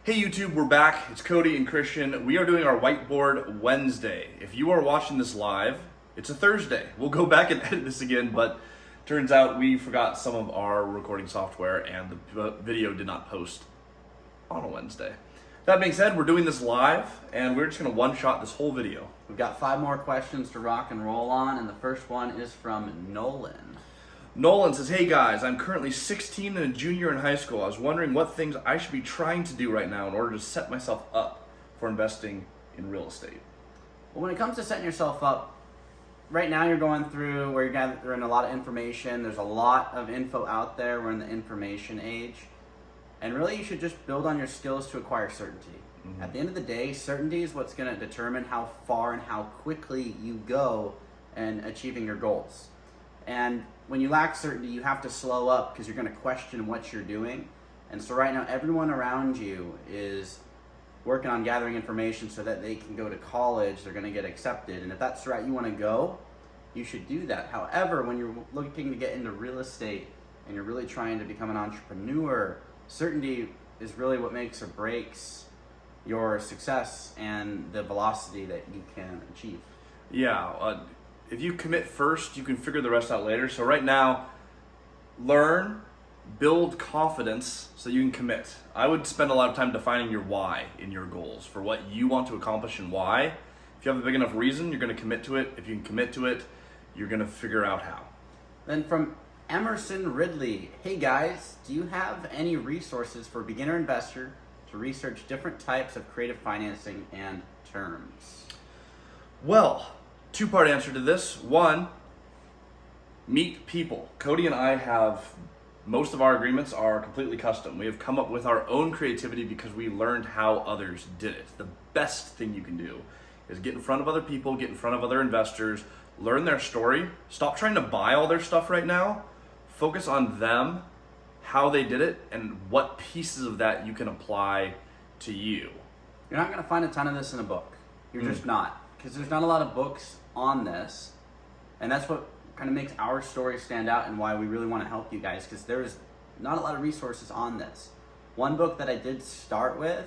Hey YouTube, we're back. It's Cody and Christian. We are doing our Whiteboard Wednesday. If you are watching this live, it's a Thursday. We'll go back and edit this again, but turns out we forgot some of our recording software and the video did not post on a Wednesday. That being said, we're doing this live and we're just gonna one-shot this whole video. We've got 5 more questions to rock and roll on, and the first one is from Nolan. Nolan says, hey guys, I'm currently 16 and a junior in high school. I was wondering what things I should be trying to do right now in order to set myself up for investing in real estate. Well, when it comes to setting yourself up, right now you're going through where you're gathering a lot of information. There's a lot of info out there. We're in the information age. And really you should just build on your skills to acquire certainty. Mm-hmm. At the end of the day, certainty is what's going to determine how far and how quickly you go in achieving your goals. And when you lack certainty, you have to slow up because you're going to question what you're doing. And so right now, everyone around you is working on gathering information so that they can go to college, they're going to get accepted. And if that's the route you want to go, you should do that. However, when you're looking to get into real estate and you're really trying to become an entrepreneur, certainty is really what makes or breaks your success and the velocity that you can achieve. Yeah, if you commit first, you can figure the rest out later. So right now, learn, build confidence so you can commit. I would spend a lot of time defining your why in your goals for what you want to accomplish and why. If you have a big enough reason, you're going to commit to it. If you can commit to it, you're going to figure out how. Then from Emerson Ridley, hey guys, do you have any resources for a beginner investor to research different types of creative financing and terms? Well, two-part answer to this. One, meet people. Cody and I have, most of our agreements are completely custom. We have come up with our own creativity because we learned how others did it. The best thing you can do is get in front of other people, get in front of other investors, learn their story. Stop trying to buy all their stuff right now. Focus on them, how they did it, and what pieces of that you can apply to you. You're not going to find a ton of this in a book. You're just not. Because there's not a lot of books on this, and that's what kind of makes our story stand out and why we really want to help you guys, because there's not a lot of resources on this. One book that I did start with,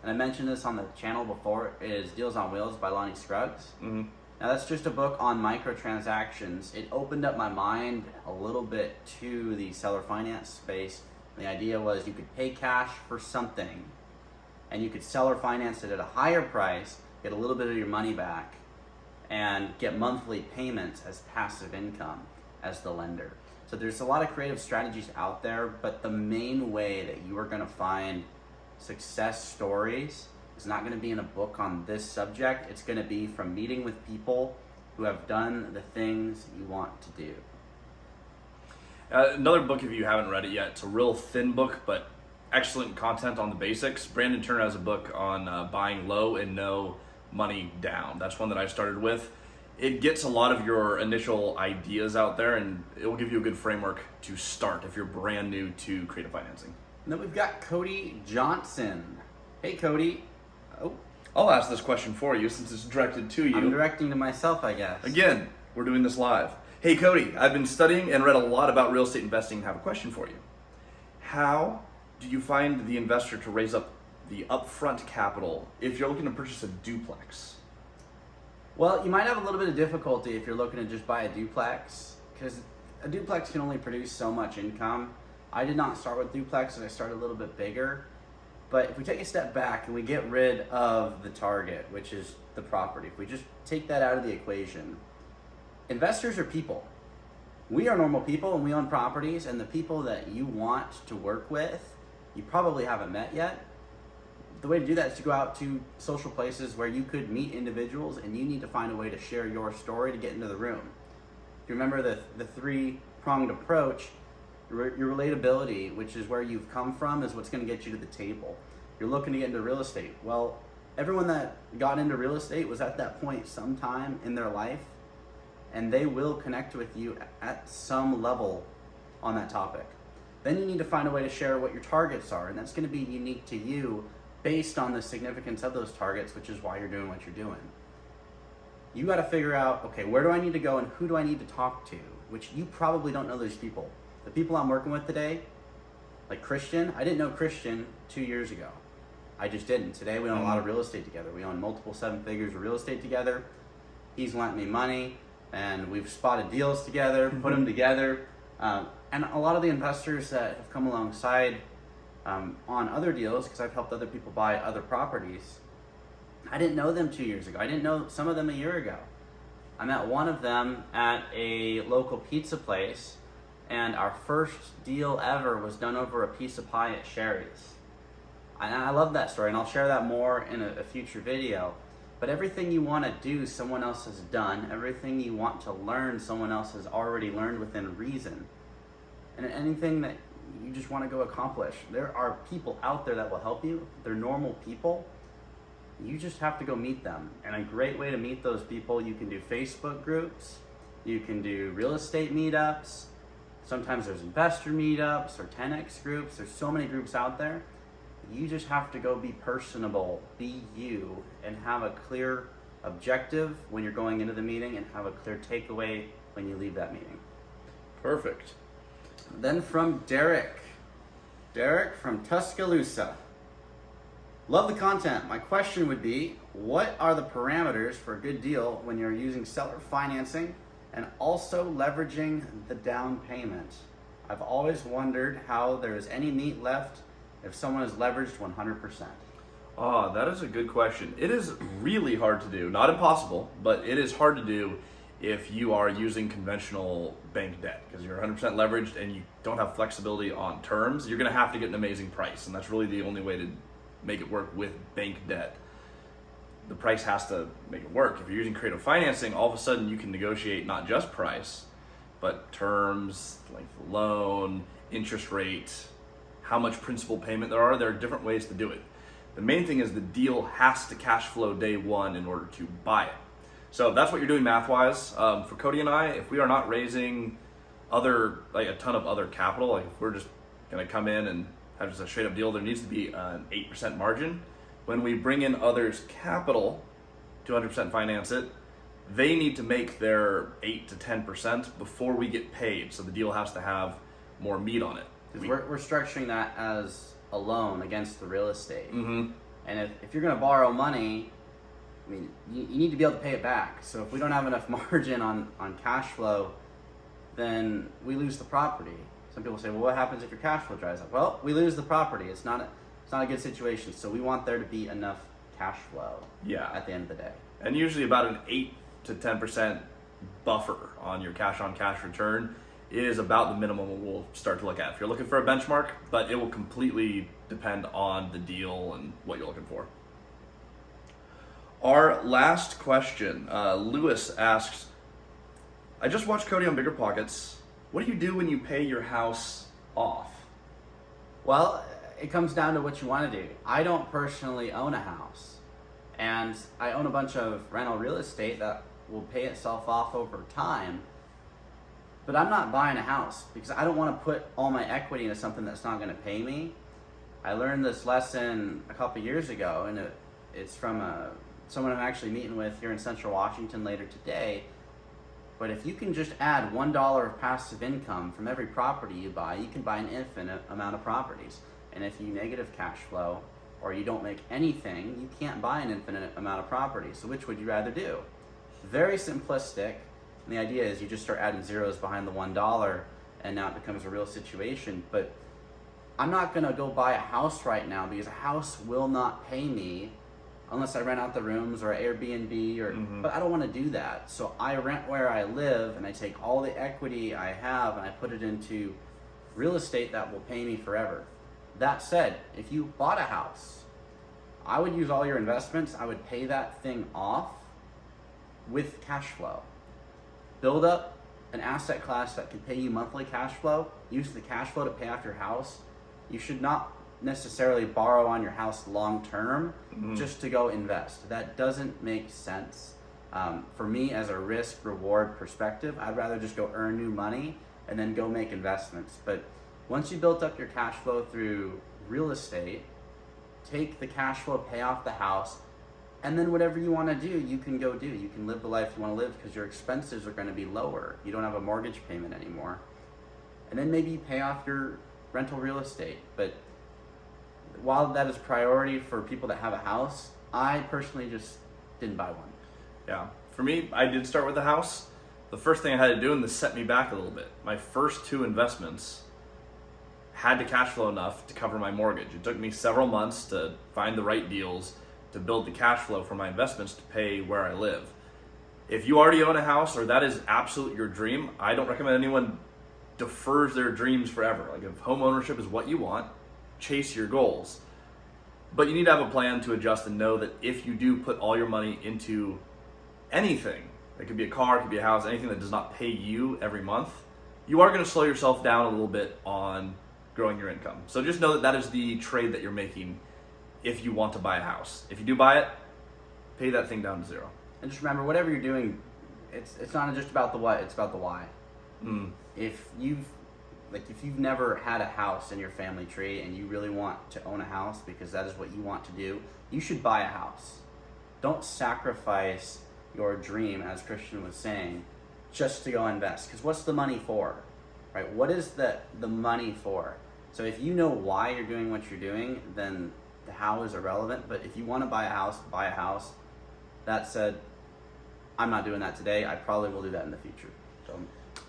and I mentioned this on the channel before, is Deals on Wheels by Lonnie Scruggs. Mm-hmm. Now that's just a book on microtransactions. It opened up my mind a little bit to the seller finance space. The idea was you could pay cash for something, and you could seller finance it at a higher price, get a little bit of your money back, and get monthly payments as passive income as the lender. So there's a lot of creative strategies out there, but the main way that you are going to find success stories is not going to be in a book on this subject. It's going to be from meeting with people who have done the things you want to do. Another book, if you haven't read it yet, it's a real thin book, but excellent content on the basics. Brandon Turner has a book on buying low and no money down. That's one that I started with. It gets a lot of your initial ideas out there, and it will give you a good framework to start if you're brand new to creative financing. And then we've got Cody Johnson. Hey Cody. Oh, I'll ask this question for you since it's directed to you. I'm directing to myself, I guess. Again, we're doing this live. Hey Cody, I've been studying and read a lot about real estate investing and have a question for you. How do you find the investor to raise up the upfront capital if you're looking to purchase a duplex? Well, you might have a little bit of difficulty if you're looking to just buy a duplex, because a duplex can only produce so much income. I did not start with duplexes, I started a little bit bigger. But if we take a step back and we get rid of the target, which is the property, if we just take that out of the equation, investors are people. We are normal people and we own properties, and the people that you want to work with, you probably haven't met yet. The way to do that is to go out to social places where you could meet individuals, and you need to find a way to share your story to get into the room. If you remember the 3-pronged approach, your relatability, which is where you've come from, is what's going to get you to the table. You're looking to get into real estate. Well, everyone that got into real estate was at that point sometime in their life, and they will connect with you at some level on that topic. Then you need to find a way to share what your targets are, and that's going to be unique to you based on the significance of those targets, which is why you're doing what you're doing. You got to figure out, okay, where do I need to go and who do I need to talk to, which you probably don't know those people. The people I'm working with today, like Christian, I didn't know Christian 2 years ago. I just didn't. Today we own a lot of real estate together. We own multiple 7 figures of real estate together. He's lent me money, and we've spotted deals together, put them together. And a lot of the investors that have come alongside on other deals, because I've helped other people buy other properties, I didn't know them 2 years ago. I didn't know some of them a year ago. I met one of them at a local pizza place, and our first deal ever was done over a piece of pie at Sherry's. And I love that story, and I'll share that more in a future video. But everything you want to do, someone else has done. Everything you want to learn, someone else has already learned within reason. And anything that you just want to go accomplish, there are people out there that will help you. They're normal people. You just have to go meet them. And a great way to meet those people, you can do Facebook groups, you can do real estate meetups, sometimes there's investor meetups or 10X groups. There's so many groups out there. You just have to go be personable, be you, and have a clear objective when you're going into the meeting and have a clear takeaway when you leave that meeting. Perfect. Then from Derek from Tuscaloosa. Love the content. My question would be, what are the parameters for a good deal when you're using seller financing and also leveraging the down payment? I've always wondered how there is any meat left if someone is leveraged 100%. Oh, that is a good question. It is really hard to do. Not impossible, but it is hard to do if you are using conventional bank debt, because you're 100% leveraged and you don't have flexibility on terms. You're going to have to get an amazing price, and that's really the only way to make it work with bank debt. The price has to make it work. If you're using creative financing, all of a sudden you can negotiate not just price, but terms, length of loan, interest rate, how much principal payment there are. There are different ways to do it. The main thing is the deal has to cash flow day one in order to buy it. So that's what you're doing math-wise. For Cody and I, if we are not raising a ton of other capital, like if we're just gonna come in and have just a straight up deal, there needs to be an 8% margin. When we bring in others' capital to 100% finance it, they need to make their 8 to 10% before we get paid. So the deal has to have more meat on it. We're structuring that as a loan against the real estate. Mm-hmm. And if you're going to borrow money, I mean, you need to be able to pay it back. So if we don't have enough margin on cash flow, then we lose the property. Some people say, well, what happens if your cash flow dries up? Well, we lose the property. It's not a good situation. So we want there to be enough cash flow at the end of the day. And usually about an 8 to 10% buffer on your cash on cash return is about the minimum we'll start to look at if you're looking for a benchmark, but it will completely depend on the deal and what you're looking for. Our last question, Lewis asks, I just watched Cody on Bigger Pockets. What do you do when you pay your house off? Well, it comes down to what you want to do. I don't personally own a house, and I own a bunch of rental real estate that will pay itself off over time. But I'm not buying a house because I don't want to put all my equity into something that's not going to pay me. I learned this lesson a couple years ago, and it's from someone I'm actually meeting with here in Central Washington later today. But if you can just add $1 of passive income from every property you buy, you can buy an infinite amount of properties. And if you negative cash flow or you don't make anything, you can't buy an infinite amount of properties. So which would you rather do? Very simplistic. And the idea is you just start adding zeros behind the $1 and now it becomes a real situation. But I'm not going to go buy a house right now because a house will not pay me unless I rent out the rooms or Airbnb but I don't want to do that. So I rent where I live and I take all the equity I have and I put it into real estate that will pay me forever. That said, if you bought a house, I would use all your investments. I would pay that thing off with cash flow. Build up an asset class that can pay you monthly cash flow. Use the cash flow to pay off your house. You should not necessarily borrow on your house long term just to go invest. That doesn't make sense. For me, as a risk reward perspective, I'd rather just go earn new money and then go make investments. But once you built up your cash flow through real estate, take the cash flow, pay off the house, and then whatever you want to do, you can go do. You can live the life you want to live because your expenses are going to be lower. You don't have a mortgage payment anymore. And then maybe you pay off your rental real estate. But while that is priority for people that have a house, I personally just didn't buy one. Yeah. For me, I did start with a house. The first thing I had to do, and this set me back a little bit, my first 2 investments had to cash flow enough to cover my mortgage. It took me several months to find the right deals to build the cash flow for my investments to pay where I live. If you already own a house or that is absolutely your dream, I don't recommend anyone defers their dreams forever. Like if home ownership is what you want, chase your goals. But you need to have a plan to adjust and know that if you do put all your money into anything, it could be a car, it could be a house, anything that does not pay you every month, you are going to slow yourself down a little bit on growing your income. So just know that that is the trade that you're making if you want to buy a house. If you do buy it, pay that thing down to 0. And just remember, whatever you're doing, it's not just about the what, it's about the why. If you've never had a house in your family tree and you really want to own a house because that is what you want to do, you should buy a house. Don't sacrifice your dream, as Christian was saying, just to go invest. Because what's the money for? Right? What is the money for? So if you know why you're doing what you're doing, then the how is irrelevant. But if you want to buy a house, buy a house. That said, I'm not doing that today. I probably will do that in the future. So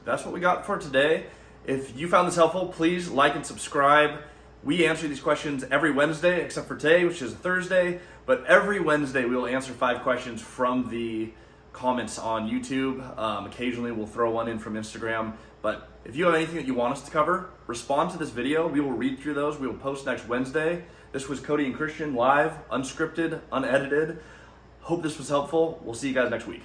that's what we got for today. If you found this helpful, please like and subscribe. We answer these questions every Wednesday, except for today, which is a Thursday. But every Wednesday, we will answer 5 questions from the comments on YouTube. Occasionally, we'll throw one in from Instagram. But if you have anything that you want us to cover, respond to this video. We will read through those. We will post next Wednesday. This was Cody and Christian live, unscripted, unedited. Hope this was helpful. We'll see you guys next week.